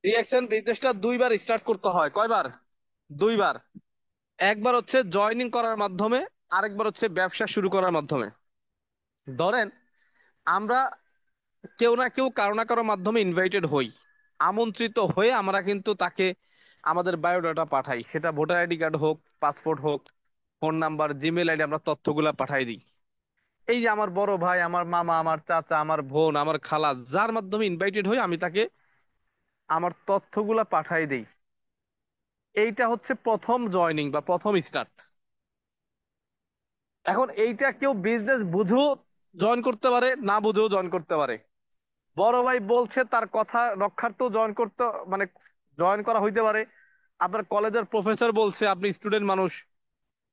Reaction বিজনেসটা দুইবার start করতে হয়, কয়বার? দুইবার। একবার হচ্ছে জয়েনিং করার মাধ্যমে, আরেকবার হচ্ছে ব্যবসা শুরু করার মাধ্যমে। ধরেন আমরা কেউ না কেউ কারো না কারো মাধ্যমে ইনভাইটেড হই, আমন্ত্রিত হয়ে আমরা কিন্তু তাকে আমাদের বায়োডাটা পাঠাই, সেটা ভোটার আইডি কার্ড হোক, পাসপোর্ট হোক, ফোন নাম্বার, জিমেল আইডি, আমরা তথ্যগুলা পাঠাই দিই। এই যে আমার বড় ভাই, আমার মামা, আমার চাচা, আমার বোন, আমার খালা, যার মাধ্যমে ইনভাইটেড হই আমি তাকে আমার তথ্যগুলা পাঠাই দিই। এইটা হচ্ছে প্রথম জয়নিং বা প্রথম স্টার্ট। এখন এইটা কেউ বিজনেস বুঝেও জয়েন করতে পারে, না বুঝেও জয়েন করতে পারে। বড় ভাই বলছে তার কথা রক্ষার্থেও জয়েন করতে, মানে জয়েন করা হইতে পারে। আপনার কলেজের প্রফেসর বলছে, আপনি স্টুডেন্ট মানুষ,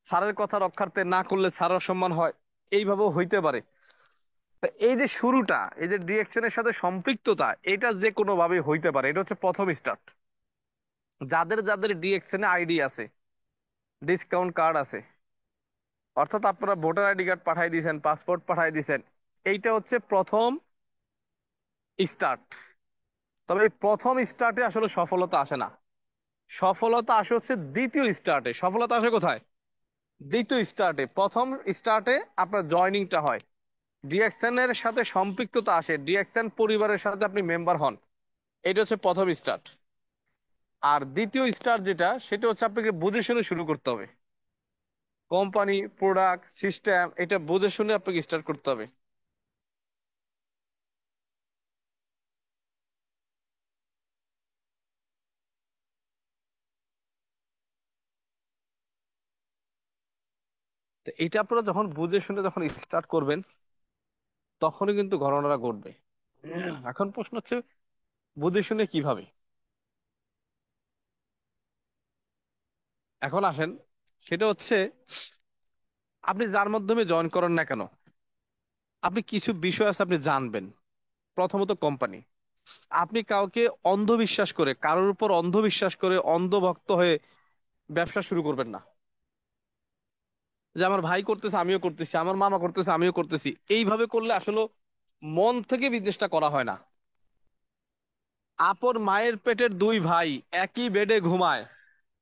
স্যারের কথা রক্ষার্থে না করলে স্যারের অসম্মান হয়, এইভাবেও হইতে পারে। তা এই যে শুরুটা, এই যে ডিরেকশনের সাথে সম্পৃক্ততা, এটা যে কোনো ভাবে হইতে পারে। এটা হচ্ছে প্রথম স্টার্ট। যাদের যাদের ডিরেকশনে আইডি আছে, ডিসকাউন্ট কার্ড আছে, অর্থাৎ আপনারা ভোটার আইডি কার্ড পাঠাই দিয়েছেন, পাসপোর্ট পাঠাই দিয়েছেন, এইটা হচ্ছে প্রথম স্টার্ট। তবে এই প্রথম স্টার্টে আসলে সফলতা আসে না। সফলতা আসে হচ্ছে দ্বিতীয় স্টার্টে। সফলতা আসে কোথায়? দ্বিতীয় স্টার্টে। প্রথম স্টার্টে আপনার জয়নিংটা হয়, ডিএক্সএন এর সাথে সম্পৃক্ততা আসে, ডিএক্সএন পরিবারের সাথে আপনি মেম্বার হন। এটা হচ্ছে প্রথম স্টার্ট। আর দ্বিতীয় স্টার্ট যেটা, সেটা হচ্ছে আপনাকে বুঝে শুনে শুরু করতে হবে। কোম্পানি, প্রোডাক্ট, সিস্টেম, এটা বুঝে শুনে আপনাকে স্টার্ট করতে হবে। তো এটা আপনারা যখন বুঝে শুনে যখন স্টার্ট করবেন, তখনই কিন্তু ঘটনাটা ঘটবে। এখন প্রশ্ন হচ্ছে বুঝে শুনে কিভাবে। এখন আসেন, সেটা হচ্ছে আপনি যার মাধ্যমে জয়েন করেন না কেন, আপনি কিছু বিষয় আছে আপনি জানবেন। প্রথমত কোম্পানি। আপনি কাউকে অন্ধবিশ্বাস করে, কারোর উপর অন্ধবিশ্বাস করে অন্ধভক্ত হয়ে ব্যবসা শুরু করবেন না। যে আমার ভাই করতেছে আমিও করতেছি, আমার মামা করতেছে আমিও করতেছি, এইভাবে করলে আসলে মন থেকে বিজনেসটা করা হয় না। আপন মায়ের পেটের দুই ভাই একই বেডে ঘুমায়,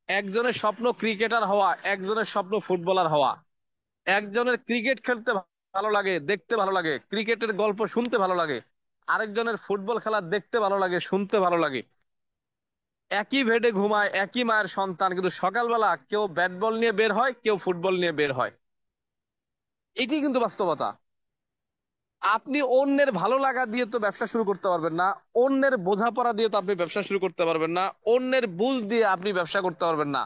একজনের স্বপ্ন ক্রিকেটার হওয়া, একজনের স্বপ্ন ফুটবলার হওয়া। একজনের ক্রিকেট খেলতে ভালো লাগে, দেখতে ভালো লাগে, ক্রিকেটের গল্প শুনতে ভালো লাগে। আরেকজনের ফুটবল খেলা দেখতে ভালো লাগে, শুনতে ভালো লাগে। একই বেডে ঘুমায়, একই মায়ের সন্তান, কিন্তু সকালবেলা কেউ ব্যাট বল নিয়ে বের হয়, কেউ ফুটবল নিয়ে বের হয়। এটি কিন্তু বাস্তবতা। আপনি অন্যের ভালো লাগা দিয়ে তো ব্যবসা শুরু করতে পারবেন না, অন্যের বোঝাপড়া দিয়ে তো আপনি ব্যবসা শুরু করতে পারবেন না, অন্যের বুঝ দিয়ে আপনি ব্যবসা করতে পারবেন না।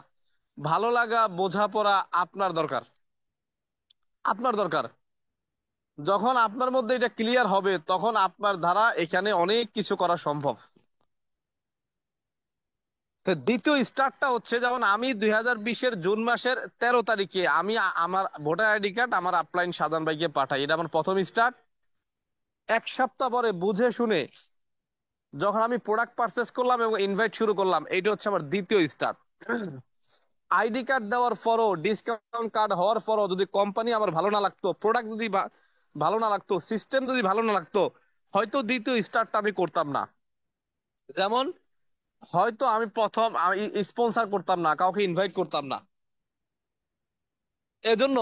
ভালো লাগা, বোঝাপড়া আপনার দরকার। আপনার দরকার। যখন আপনার মধ্যে এটা ক্লিয়ার হবে, তখন আপনার দ্বারা এখানে অনেক কিছু করা সম্ভব। তো দ্বিতীয় স্টার্টটা হচ্ছে, যেমন আমি 2020-এর জুন মাসের 13 তারিখে আমি আমার ভোটার আইডি কার্ড আমার আপলাইন সাধারণ ভাইকে পাঠাই, এটা আমার প্রথম স্টার্ট। এক সপ্তাহ পরে বুঝে শুনে যখন আমি প্রোডাক্ট পারচেস করলাম এবং ইনভাইট শুরু করলাম, এইটা হচ্ছে আমার দ্বিতীয় স্টার্ট। আইডি কার্ড দেওয়ার পরও, ডিসকাউন্ট কার্ড হওয়ার পরও যদি কোম্পানি আমার ভালো না লাগতো, প্রোডাক্ট যদি ভালো না লাগতো, সিস্টেম যদি ভালো না লাগতো, হয়তো দ্বিতীয় স্টার্টটা আমি করতাম না। যেমন হয়তো আমি প্রথম আমি স্পন্সর করতাম না, কাউকে ইনভাইট করতাম না। এজন্য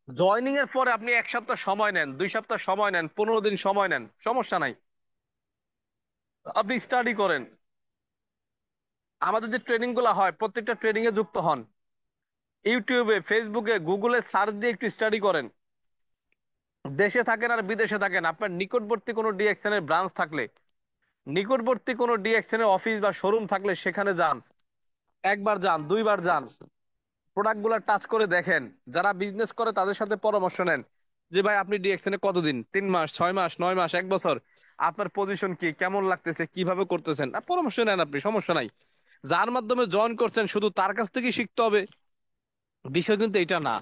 জয়নিং এর পরে আপনি 1 সপ্তাহ সময় নেন, 2 সপ্তাহ সময় নেন, 15 দিন সময় নেন, সমস্যা নাই। আপনি স্টাডি করেন। আমাদের যে ট্রেনিং গুলো হয়, প্রত্যেকটা ট্রেনিং এ যুক্ত হন। ইউটিউবে, ফেসবুকে, গুগলে সার্চ দিয়ে একটু স্টাডি করেন। দেশে থাকেন আর বিদেশে থাকেন, আপনার নিকটবর্তী কোনো ডিএক্সএন এর ব্রাঞ্চ থাকলে, নিকটবর্তী কোনো ডিএক্সএন এর অফিস বা শোরুম থাকলে সেখানে যান। একবার যান, দুইবার যান, প্রোডাক্ট গুলা টাচ করে দেখেন। যারা বিজনেস করে তাদের সাথে পরামর্শ নেন, যে ভাই আপনি ডিএক্সএন এ কতদিন, 3 মাস, 6 মাস, 9 মাস, 1 বছর, আপনার পজিশন কি, কেমন লাগতেছে, কিভাবে করতেছেন, পরামর্শ নেন আপনি, সমস্যা নাই। যার মাধ্যমে জয়েন করছেন শুধু তার কাছ থেকে শিখতে হবে, বিষয় কিন্তু এটা না।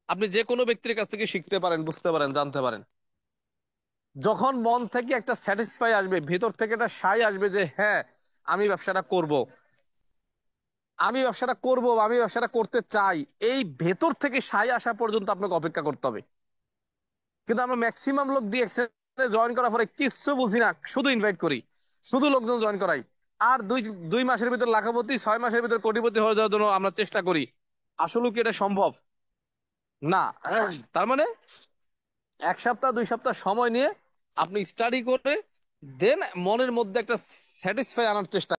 আপনি যে কোনো ব্যক্তির কাছ থেকে শিখতে পারেন, বুঝতে পারেন, জানতে পারেন। যখন মন থেকে একটা স্যাটিসফাই আসবে, ভেতর থেকে একটা সাই আসবে যে হ্যাঁ আমি ব্যবসাটা করব, আমি ব্যবসাটা করব, আমি ব্যবসাটা করতে চাই, এই ভেতর থেকে সাই আসা পর্যন্ত আপনাকে অপেক্ষা করতে হবে। কিন্তু আমরা ম্যাক্সিমাম লোক ডিএক্সএল জয়েন করার পরে কিচ্ছু বুঝি না, শুধু ইনভাইট করি। শুধু লোকজন জয়েন করাই, আর দুই দুই মাসের ভিতর লাখপতি, 6 মাসের ভিতর কোটিপতি হয়ে যাওয়ার জন্য আমরা চেষ্টা করি। আসলে কি এটা সম্ভব? না। তার মানে 1 সপ্তাহ 2 সপ্তাহ সময় নিয়ে আপনি স্টাডি করে দেন মনের মধ্যে একটা স্যাটিসফাই আনার চেষ্টা